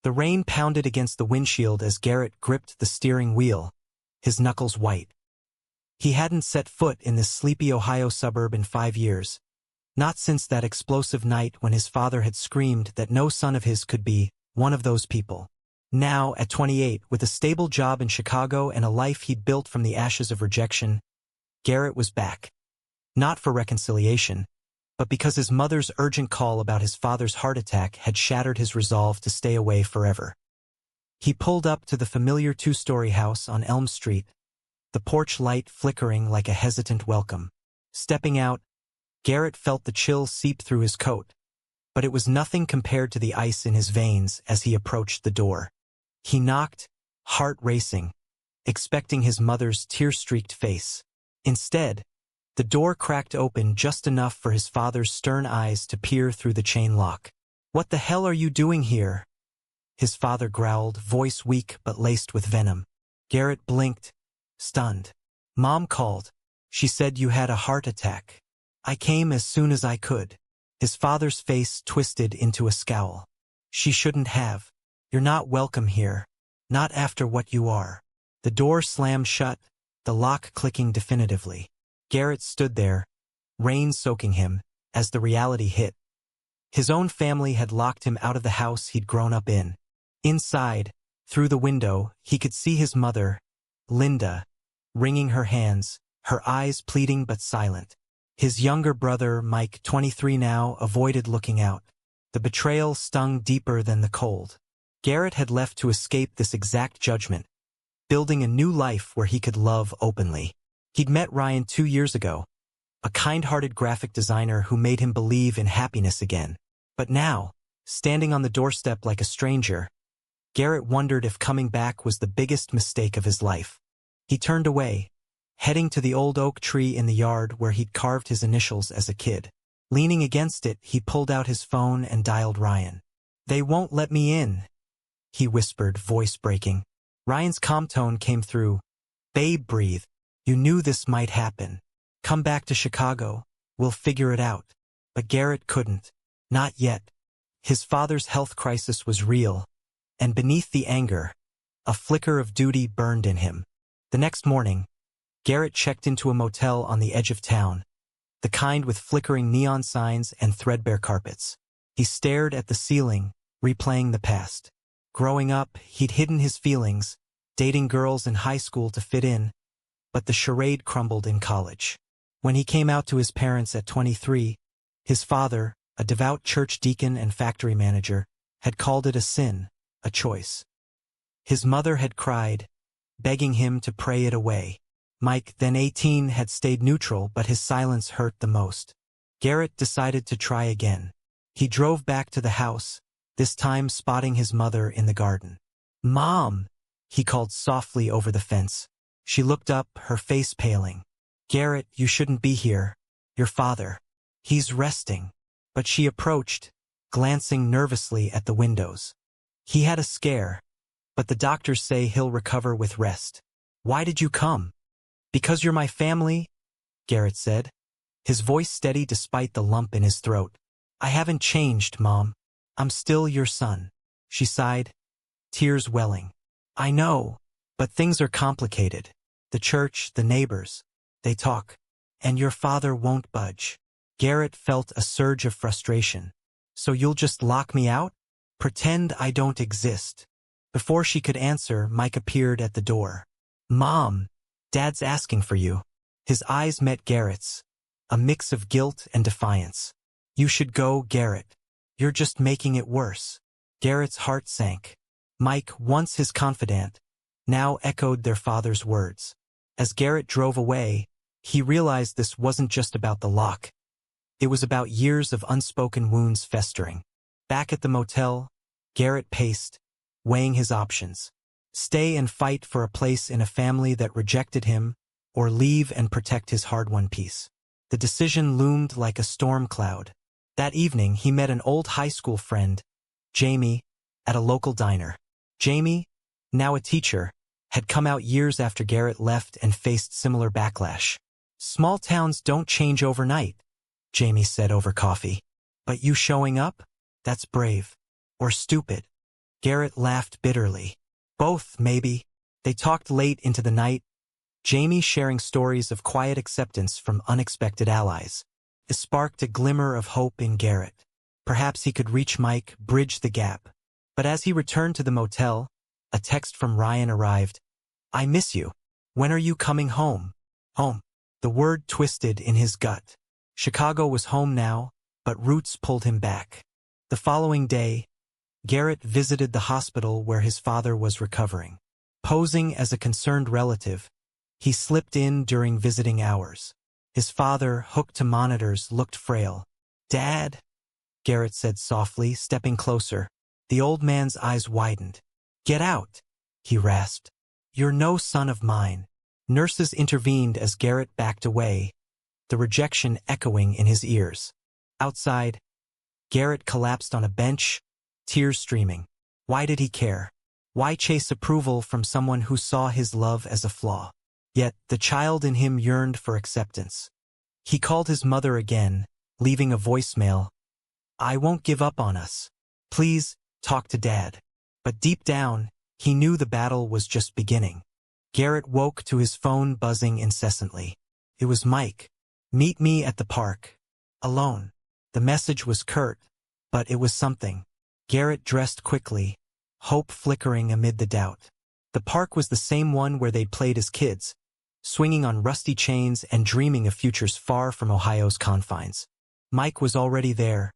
The rain pounded against the windshield as Garrett gripped the steering wheel, his knuckles white. He hadn't set foot in this sleepy Ohio suburb in 5 years, not since that explosive night when his father had screamed that no son of his could be one of those people. Now, at 28, with a stable job in Chicago and a life he'd built from the ashes of rejection, Garrett was back. Not for reconciliation, but because his mother's urgent call about his father's heart attack had shattered his resolve to stay away forever. He pulled up to the familiar 2-story house on Elm Street, the porch light flickering like a hesitant welcome. Stepping out, Garrett felt the chill seep through his coat, but it was nothing compared to the ice in his veins as he approached the door. He knocked, heart racing, expecting his mother's tear-streaked face. Instead, the door cracked open just enough for his father's stern eyes to peer through the chain lock. "What the hell are you doing here?" his father growled, voice weak but laced with venom. Garrett blinked, stunned. "Mom called. She said you had a heart attack. I came as soon as I could." His father's face twisted into a scowl. "She shouldn't have. You're not welcome here. Not after what you are." The door slammed shut, the lock clicking definitively. Garrett stood there, rain soaking him, as the reality hit. His own family had locked him out of the house he'd grown up in. Inside, through the window, he could see his mother, Linda, wringing her hands, her eyes pleading but silent. His younger brother, Mike, 23 now, avoided looking out. The betrayal stung deeper than the cold. Garrett had left to escape this exact judgment, building a new life where he could love openly. He'd met Ryan 2 years ago, a kind-hearted graphic designer who made him believe in happiness again. But now, standing on the doorstep like a stranger, Garrett wondered if coming back was the biggest mistake of his life. He turned away, heading to the old oak tree in the yard where he'd carved his initials as a kid. Leaning against it, he pulled out his phone and dialed Ryan. "They won't let me in," he whispered, voice breaking. Ryan's calm tone came through. "Babe, breathe. You knew this might happen. Come back to Chicago. We'll figure it out." But Garrett couldn't. Not yet. His father's health crisis was real, and beneath the anger, a flicker of duty burned in him. The next morning, Garrett checked into a motel on the edge of town, the kind with flickering neon signs and threadbare carpets. He stared at the ceiling, replaying the past. Growing up, he'd hidden his feelings, dating girls in high school to fit in, but the charade crumbled in college. When he came out to his parents at 23, his father, a devout church deacon and factory manager, had called it a sin, a choice. His mother had cried, begging him to pray it away. Mike, then 18, had stayed neutral, but his silence hurt the most. Garrett decided to try again. He drove back to the house, this time spotting his mother in the garden. "Mom," he called softly over the fence. She looked up, her face paling. "Garrett, you shouldn't be here. Your father. He's resting." But she approached, glancing nervously at the windows. "He had a scare, but the doctors say he'll recover with rest." "Why did you come?" "Because you're my family," Garrett said, his voice steady despite the lump in his throat. "I haven't changed, Mom. I'm still your son." She sighed, tears welling. "I know, but things are complicated. The church, the neighbors, they talk. And your father won't budge." Garrett felt a surge of frustration. "So you'll just lock me out? Pretend I don't exist?" Before she could answer, Mike appeared at the door. "Mom, Dad's asking for you." His eyes met Garrett's, a mix of guilt and defiance. "You should go, Garrett. You're just making it worse." Garrett's heart sank. Mike, once his confidant, now echoed their father's words. As Garrett drove away, he realized this wasn't just about the lock. It was about years of unspoken wounds festering. Back at the motel, Garrett paced, weighing his options. Stay and fight for a place in a family that rejected him, or leave and protect his hard-won peace. The decision loomed like a storm cloud. That evening, he met an old high school friend, Jamie, at a local diner. Jamie, now a teacher, had come out years after Garrett left and faced similar backlash. "Small towns don't change overnight," Jamie said over coffee. "But you showing up? That's brave. Or stupid." Garrett laughed bitterly. Both, maybe. They talked late into the night, Jamie sharing stories of quiet acceptance from unexpected allies. It sparked a glimmer of hope in Garrett. Perhaps he could reach Mike, bridge the gap. But as he returned to the motel, a text from Ryan arrived. I miss you. When are you coming home? Home. The word twisted in his gut. Chicago was home now, but roots pulled him back. The following day, Garrett visited the hospital where his father was recovering. Posing as a concerned relative, he slipped in during visiting hours. His father, hooked to monitors, looked frail. Dad? Garrett said softly, stepping closer. The old man's eyes widened. Get out, he rasped. You're no son of mine. Nurses intervened as Garrett backed away, the rejection echoing in his ears. Outside, Garrett collapsed on a bench, tears streaming. Why did he care? Why chase approval from someone who saw his love as a flaw? Yet, the child in him yearned for acceptance. He called his mother again, leaving a voicemail. I won't give up on us. Please, talk to Dad. But deep down, he knew the battle was just beginning. Garrett woke to his phone buzzing incessantly. It was Mike. Meet me at the park. Alone. The message was curt, but it was something. Garrett dressed quickly, hope flickering amid the doubt. The park was the same one where they'd played as kids, swinging on rusty chains and dreaming of futures far from Ohio's confines. Mike was already there,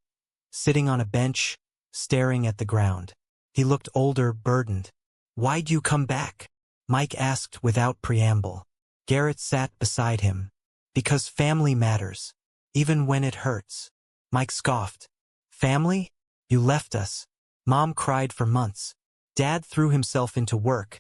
sitting on a bench, staring at the ground. He looked older, burdened. Why'd you come back? Mike asked without preamble. Garrett sat beside him. Because family matters, even when it hurts. Mike scoffed. Family? You left us. Mom cried for months. Dad threw himself into work,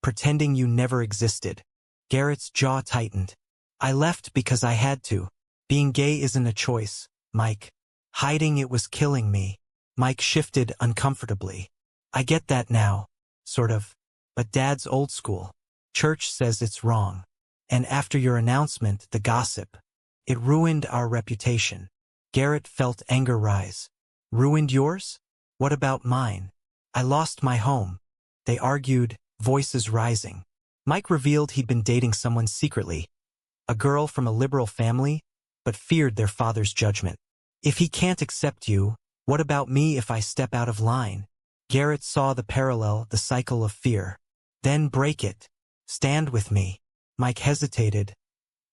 pretending you never existed. Garrett's jaw tightened. I left because I had to. Being gay isn't a choice, Mike. Hiding it was killing me. Mike shifted uncomfortably. I get that now, sort of. But Dad's old school. Church says it's wrong. And after your announcement, the gossip. It ruined our reputation. Garrett felt anger rise. Ruined yours? What about mine? I lost my home. They argued, voices rising. Mike revealed he'd been dating someone secretly. A girl from a liberal family, but feared their father's judgment. If he can't accept you, what about me if I step out of line? Garrett saw the parallel, the cycle of fear. Then break it. Stand with me. Mike hesitated,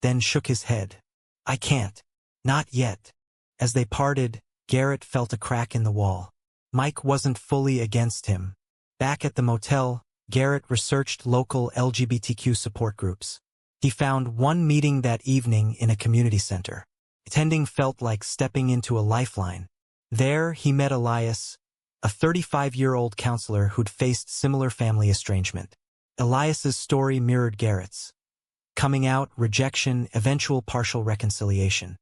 then shook his head. I can't. Not yet. As they parted, Garrett felt a crack in the wall. Mike wasn't fully against him. Back at the motel, Garrett researched local LGBTQ support groups. He found one meeting that evening in a community center. Attending felt like stepping into a lifeline. There, he met Elias, a 35-year-old counselor who'd faced similar family estrangement. Elias's story mirrored Garrett's. Coming out, rejection, eventual partial reconciliation.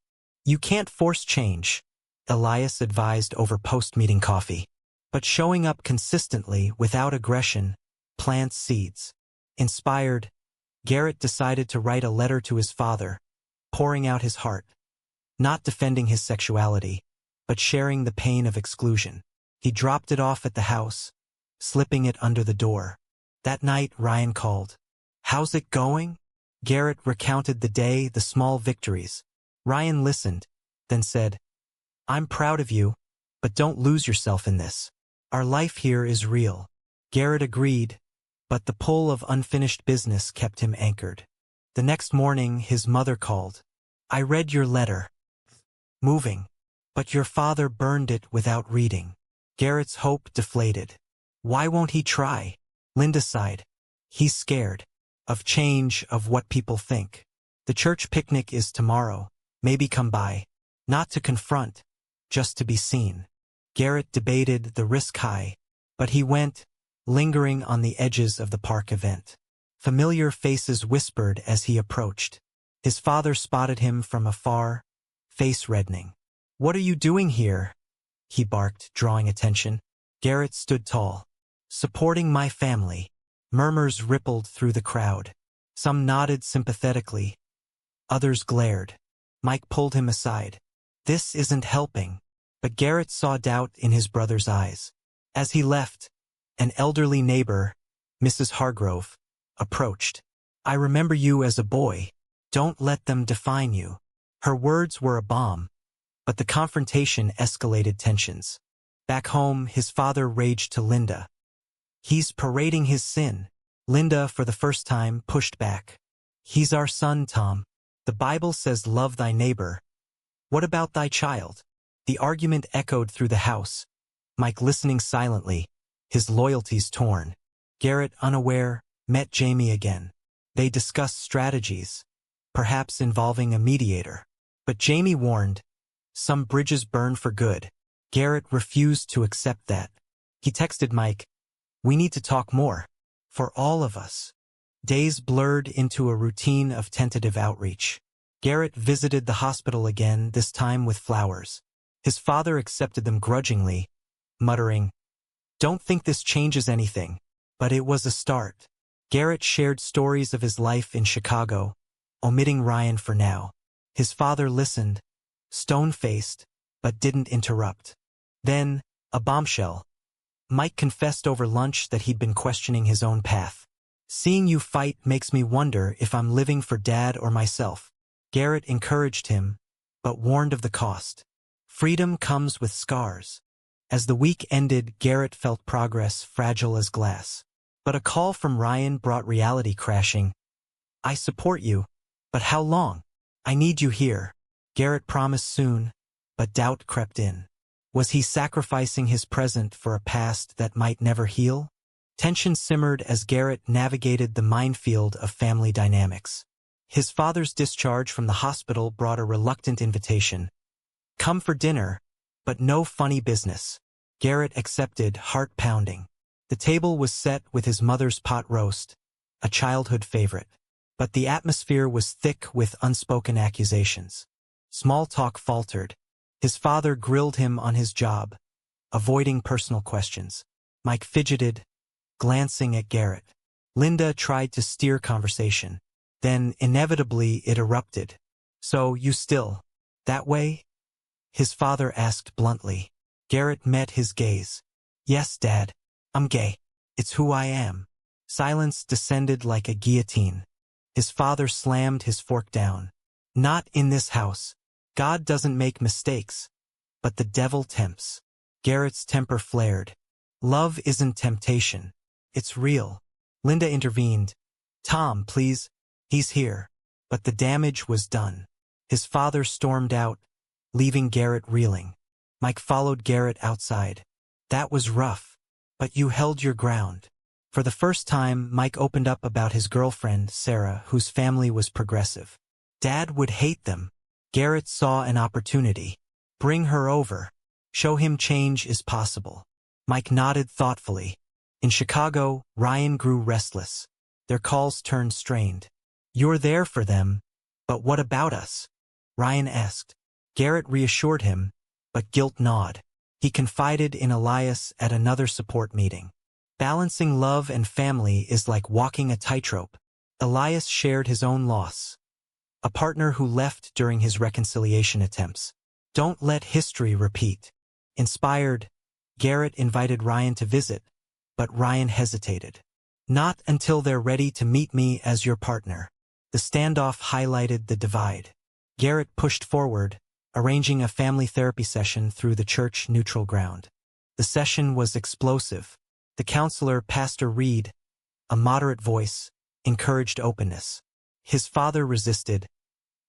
You can't force change, Elias advised over post-meeting coffee. But showing up consistently, without aggression, plants seeds. Inspired, Garrett decided to write a letter to his father, pouring out his heart. Not defending his sexuality, but sharing the pain of exclusion. He dropped it off at the house, slipping it under the door. That night, Ryan called. How's it going? Garrett recounted the day, the small victories. Ryan listened, then said, I'm proud of you, but don't lose yourself in this. Our life here is real. Garrett agreed, but the pull of unfinished business kept him anchored. The next morning, his mother called. I read your letter. Moving. But your father burned it without reading. Garrett's hope deflated. Why won't he try? Linda sighed. He's scared. Of change, of what people think. The church picnic is tomorrow. Maybe come by. Not to confront, just to be seen. Garrett debated the risk high, but he went, lingering on the edges of the park event. Familiar faces whispered as he approached. His father spotted him from afar, face reddening. What are you doing here? He barked, drawing attention. Garrett stood tall. Supporting my family. Murmurs rippled through the crowd. Some nodded sympathetically. Others glared. Mike pulled him aside. This isn't helping. But Garrett saw doubt in his brother's eyes. As he left, An elderly neighbor, Mrs. Hargrove, approached. "I remember you as a boy. Don't let them define you." Her words were a bomb, but the confrontation escalated tensions. Back home, his father raged to Linda. "He's parading his sin." Linda, for the first time, pushed back. "He's our son, Tom. The Bible says love thy neighbor. What about thy child?" The argument echoed through the house, Mike listening silently, his loyalties torn. Garrett, unaware, met Jamie again. They discussed strategies, perhaps involving a mediator. But Jamie warned, some bridges burn for good. Garrett refused to accept that. He texted Mike, "We need to talk more. For all of us." Days blurred into a routine of tentative outreach. Garrett visited the hospital again, this time with flowers. His father accepted them grudgingly, muttering, "Don't think this changes anything." But it was a start. Garrett shared stories of his life in Chicago, omitting Ryan for now. His father listened, stone-faced, but didn't interrupt. Then, a bombshell. Mike confessed over lunch that he'd been questioning his own path. "Seeing you fight makes me wonder if I'm living for Dad or myself." Garrett encouraged him, but warned of the cost. Freedom comes with scars. As the week ended, Garrett felt progress fragile as glass. But a call from Ryan brought reality crashing. "I support you, but how long? I need you here." Garrett promised soon, but doubt crept in. Was he sacrificing his present for a past that might never heal? Tension simmered as Garrett navigated the minefield of family dynamics. His father's discharge from the hospital brought a reluctant invitation. "Come for dinner, but no funny business." Garrett accepted, heart pounding. The table was set with his mother's pot roast, a childhood favorite. But the atmosphere was thick with unspoken accusations. Small talk faltered. His father grilled him on his job, avoiding personal questions. Mike fidgeted, glancing at Garrett. Linda tried to steer conversation. Then, inevitably, it erupted. "So, you still that way?" his father asked bluntly. Garrett met his gaze. "Yes, Dad. I'm gay. It's who I am." Silence descended like a guillotine. His father slammed his fork down. "Not in this house. God doesn't make mistakes, but the devil tempts." Garrett's temper flared. "Love isn't temptation. It's real." Linda intervened. "Tom, please. He's here." But the damage was done. His father stormed out, leaving Garrett reeling. Mike followed Garrett outside. "That was rough, but you held your ground." For the first time, Mike opened up about his girlfriend, Sarah, whose family was progressive. Dad would hate them. Garrett saw an opportunity. Bring her over. Show him change is possible. Mike nodded thoughtfully. In Chicago, Ryan grew restless. Their calls turned strained. "You're there for them, but what about us?" Ryan asked. Garrett reassured him, but guilt gnawed. He confided in Elias at another support meeting. Balancing love and family is like walking a tightrope. Elias shared his own loss. A partner who left during his reconciliation attempts. Don't let history repeat. Inspired, Garrett invited Ryan to visit, but Ryan hesitated. "Not until they're ready to meet me as your partner." The standoff highlighted the divide. Garrett pushed forward, arranging a family therapy session through the church neutral ground. The session was explosive. The counselor, Pastor Reed, a moderate voice, encouraged openness. His father resisted.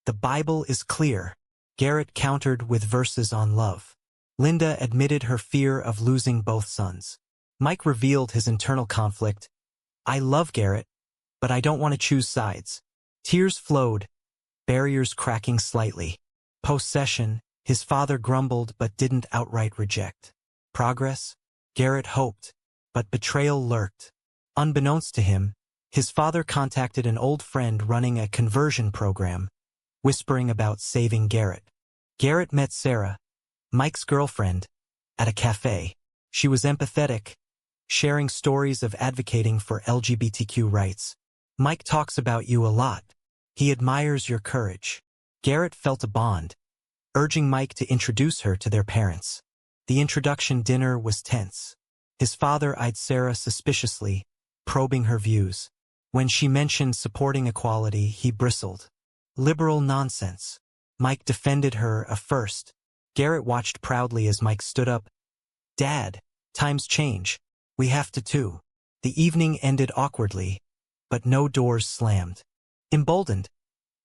"The Bible is clear." Garrett countered with verses on love. Linda admitted her fear of losing both sons. Mike revealed his internal conflict. "I love Garrett, but I don't want to choose sides." Tears flowed, barriers cracking slightly. Post-session, his father grumbled but didn't outright reject. Progress? Garrett hoped, but betrayal lurked. Unbeknownst to him, his father contacted an old friend running a conversion program, whispering about saving Garrett. Garrett met Sarah, Mike's girlfriend, at a cafe. She was empathetic, sharing stories of advocating for LGBTQ rights. "Mike talks about you a lot. He admires your courage." Garrett felt a bond, urging Mike to introduce her to their parents. The introduction dinner was tense. His father eyed Sarah suspiciously, probing her views. When she mentioned supporting equality, he bristled. Liberal nonsense. Mike defended her first. Garrett watched proudly as Mike stood up. Dad, times change. We have to too. The evening ended awkwardly, but no doors slammed. Emboldened,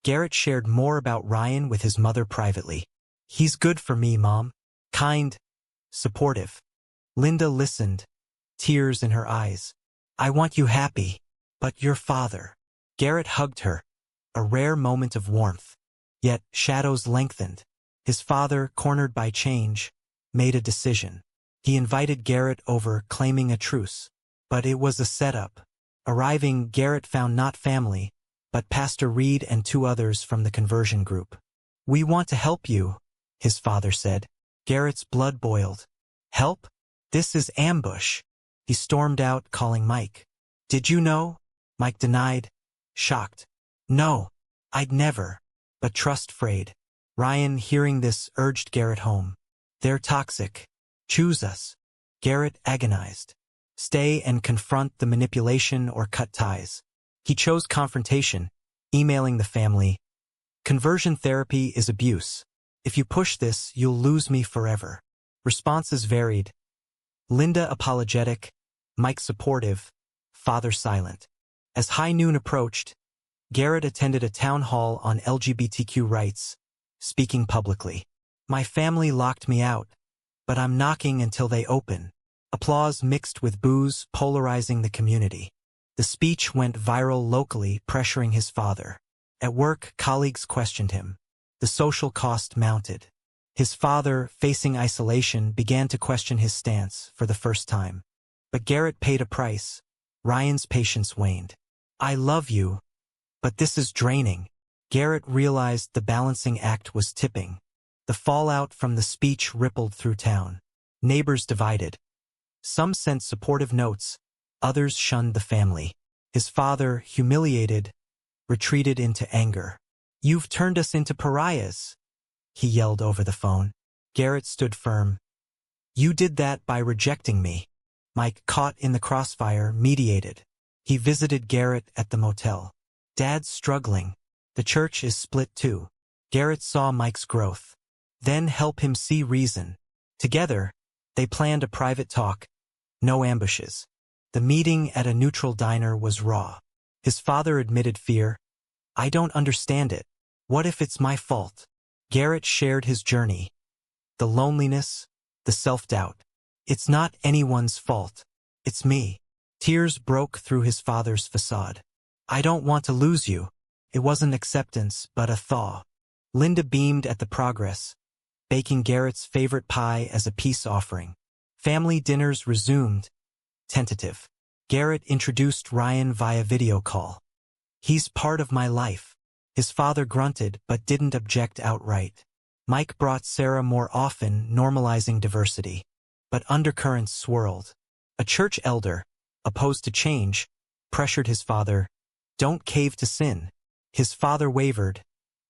Garrett shared more about Ryan with his mother privately. He's good for me, Mom. Kind, supportive. Linda listened, tears in her eyes. I want you happy, but your father. Garrett hugged her, a rare moment of warmth. Yet shadows lengthened. His father, cornered by change, made a decision. He invited Garrett over, claiming a truce. But it was a setup. Arriving, Garrett found not family, but Pastor Reed and 2 others from the conversion group. We want to help you, his father said. Garrett's blood boiled. Help? This is ambush. He stormed out, calling Mike. Did you know? Mike denied, shocked. No, I'd never. But trust frayed. Ryan, hearing this, urged Garrett home. They're toxic. Choose us. Garrett agonized. Stay and confront the manipulation or cut ties. He chose confrontation, emailing the family. Conversion therapy is abuse. If you push this, you'll lose me forever. Responses varied. Linda apologetic, Mike supportive, father silent. As high noon approached, Garrett attended a town hall on LGBTQ rights, speaking publicly. My family locked me out, but I'm knocking until they open. Applause mixed with boos, polarizing the community. The speech went viral locally, pressuring his father. At work, colleagues questioned him. The social cost mounted. His father, facing isolation, began to question his stance for the first time. But Garrett paid a price. Ryan's patience waned. I love you, but this is draining. Garrett realized the balancing act was tipping. The fallout from the speech rippled through town. Neighbors divided. Some sent supportive notes, others shunned the family. His father, humiliated, retreated into anger. You've turned us into pariahs, he yelled over the phone. Garrett stood firm. You did that by rejecting me. Mike, caught in the crossfire, mediated. He visited Garrett at the motel. Dad's struggling. The church is split too. Garrett saw Mike's growth. Then help him see reason. Together, they planned a private talk. No ambushes. The meeting at a neutral diner was raw. His father admitted fear. I don't understand it. What if it's my fault? Garrett shared his journey. The loneliness, the self-doubt. It's not anyone's fault. It's me. Tears broke through his father's facade. I don't want to lose you. It wasn't acceptance, but a thaw. Linda beamed at the progress, baking Garrett's favorite pie as a peace offering. Family dinners resumed, tentative. Garrett introduced Ryan via video call. He's part of my life. His father grunted but didn't object outright. Mike brought Sarah more often, normalizing diversity. But undercurrents swirled. A church elder, opposed to change, pressured his father. Don't cave to sin. His father wavered,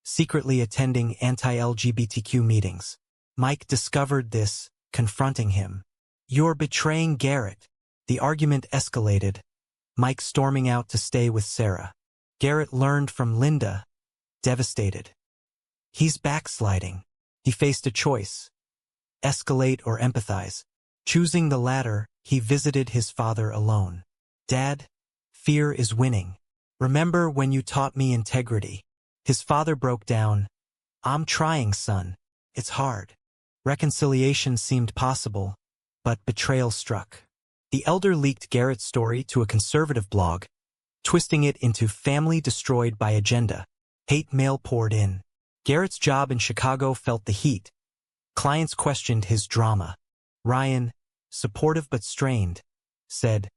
secretly attending anti-LGBTQ meetings. Mike discovered this, confronting him. You're betraying Garrett. The argument escalated, Mike storming out to stay with Sarah. Garrett learned from Linda, devastated. He's backsliding. He faced a choice. Escalate or empathize. Choosing the latter, he visited his father alone. Dad, fear is winning. Remember when you taught me integrity? His father broke down. I'm trying, son. It's hard. Reconciliation seemed possible, but betrayal struck. The elder leaked Garrett's story to a conservative blog, twisting it into family destroyed by agenda. Hate mail poured in. Garrett's job in Chicago felt the heat. Clients questioned his drama. Ryan, supportive but strained, said,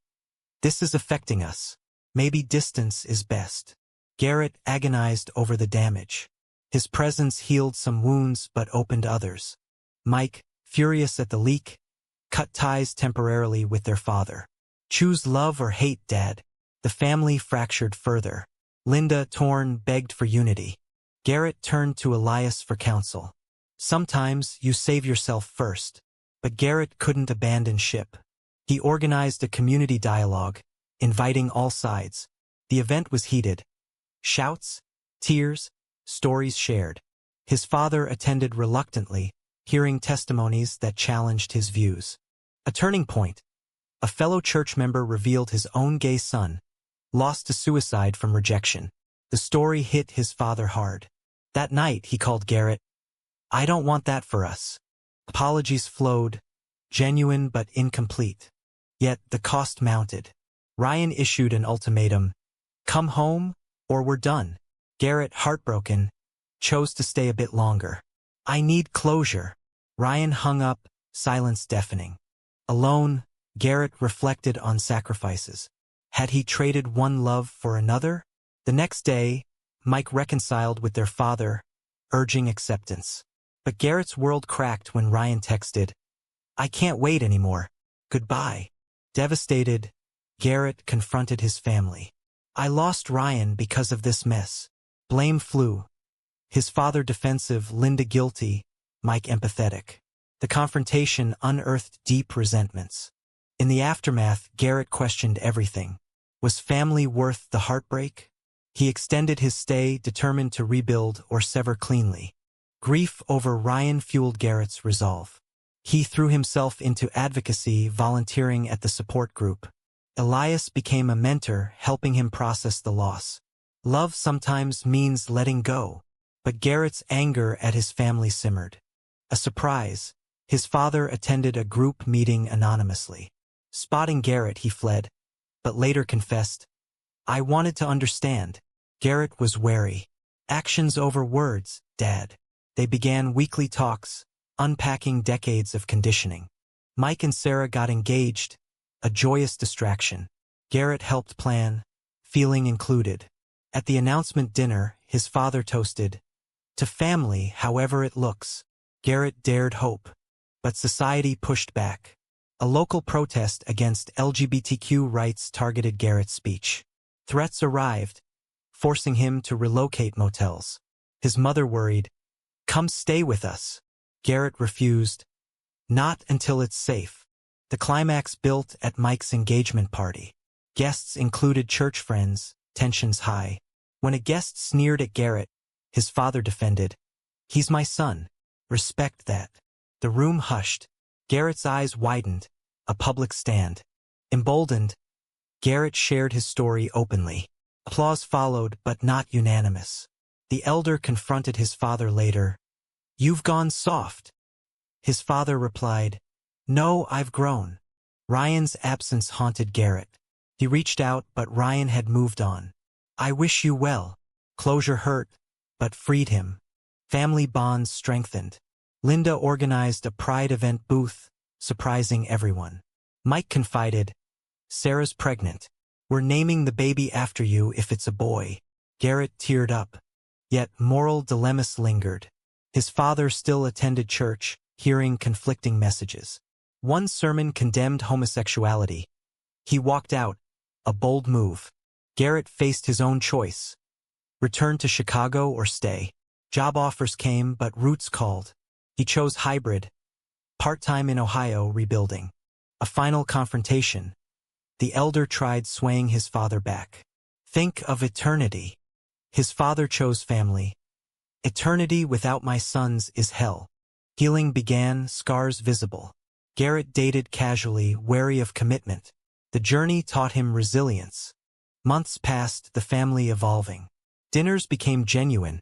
"This is affecting us. Maybe distance is best." Garrett agonized over the damage. His presence healed some wounds but opened others. Mike, furious at the leak, cut ties temporarily with their father. Choose love or hate, Dad. The family fractured further. Linda, torn, begged for unity. Garrett turned to Elias for counsel. Sometimes you save yourself first. But Garrett couldn't abandon ship. He organized a community dialogue, inviting all sides. The event was heated. Shouts, tears, stories shared. His father attended reluctantly, hearing testimonies that challenged his views. A turning point. A fellow church member revealed his own gay son, lost to suicide from rejection. The story hit his father hard. That night, he called Garrett, "I don't want that for us." Apologies flowed, genuine but incomplete. Yet the cost mounted. Ryan issued an ultimatum, "Come home, or we're done." Garrett, heartbroken, chose to stay a bit longer. "I need closure." Ryan hung up, silence deafening. Alone, Garrett reflected on sacrifices. Had he traded one love for another? The next day, Mike reconciled with their father, urging acceptance. But Garrett's world cracked when Ryan texted, "I can't wait anymore. Goodbye." Devastated, Garrett confronted his family. "I lost Ryan because of this mess." Blame flew. His father defensive, Linda guilty, Mike empathetic. The confrontation unearthed deep resentments. In the aftermath, Garrett questioned everything. Was family worth the heartbreak? He extended his stay, determined to rebuild or sever cleanly. Grief over Ryan fueled Garrett's resolve. He threw himself into advocacy, volunteering at the support group. Elias became a mentor, helping him process the loss. Love sometimes means letting go. But Garrett's anger at his family simmered. A surprise. His father attended a group meeting anonymously. Spotting Garrett, he fled, but later confessed, "I wanted to understand." Garrett was wary. "Actions over words, Dad." They began weekly talks, unpacking decades of conditioning. Mike and Sarah got engaged, a joyous distraction. Garrett helped plan, feeling included. At the announcement dinner, his father toasted, "To family, however it looks." Garrett dared hope, but society pushed back. A local protest against LGBTQ rights targeted Garrett's speech. Threats arrived, forcing him to relocate motels. His mother worried, "Come stay with us." Garrett refused, "Not until it's safe." The climax built at Mike's engagement party. Guests included church friends, tensions high. When a guest sneered at Garrett, his father defended, "He's my son. Respect that." The room hushed. Garrett's eyes widened, a public stand. Emboldened, Garrett shared his story openly. Applause followed, but not unanimous. The elder confronted his father later. "You've gone soft." His father replied, "No, I've grown." Ryan's absence haunted Garrett. He reached out, but Ryan had moved on. "I wish you well." Closure hurt, but freed him. Family bonds strengthened. Linda organized a Pride event booth, surprising everyone. Mike confided, "Sarah's pregnant. We're naming the baby after you if it's a boy." Garrett teared up. Yet moral dilemmas lingered. His father still attended church, hearing conflicting messages. One sermon condemned homosexuality. He walked out, a bold move. Garrett faced his own choice. Return to Chicago or stay. Job offers came, but roots called. He chose hybrid, part-time in Ohio, rebuilding. A final confrontation. The elder tried swaying his father back. "Think of eternity." His father chose family. "Eternity without my sons is hell." Healing began, scars visible. Garrett dated casually, wary of commitment. The journey taught him resilience. Months passed, the family evolving. Dinners became genuine,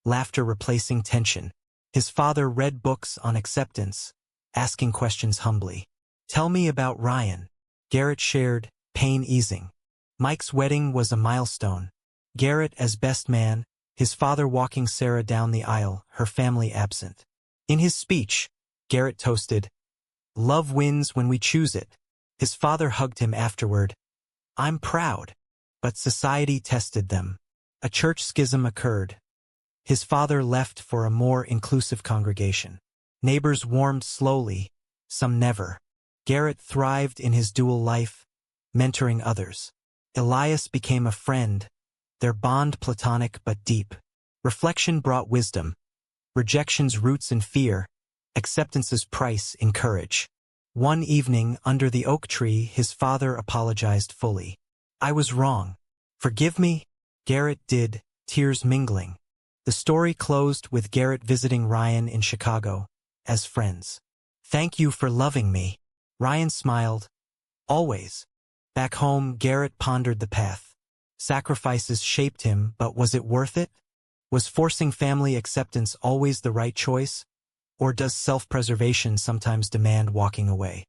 laughter replacing tension. His father read books on acceptance, asking questions humbly. "Tell me about Ryan." Garrett shared, pain easing. Mike's wedding was a milestone. Garrett as best man, his father walking Sarah down the aisle, her family absent. In his speech, Garrett toasted, "Love wins when we choose it." His father hugged him afterward. "I'm proud." But society tested them. A church schism occurred. His father left for a more inclusive congregation. Neighbors warmed slowly, some never. Garrett thrived in his dual life, mentoring others. Elias became a friend, their bond platonic but deep. Reflection brought wisdom. Rejection's roots in fear, acceptance's price in courage. One evening, under the oak tree, his father apologized fully. "I was wrong. Forgive me?" Garrett did, tears mingling. The story closed with Garrett visiting Ryan in Chicago, as friends. "Thank you for loving me." Ryan smiled. "Always." Back home, Garrett pondered the path. Sacrifices shaped him, but was it worth it? Was forcing family acceptance always the right choice? Or does self-preservation sometimes demand walking away?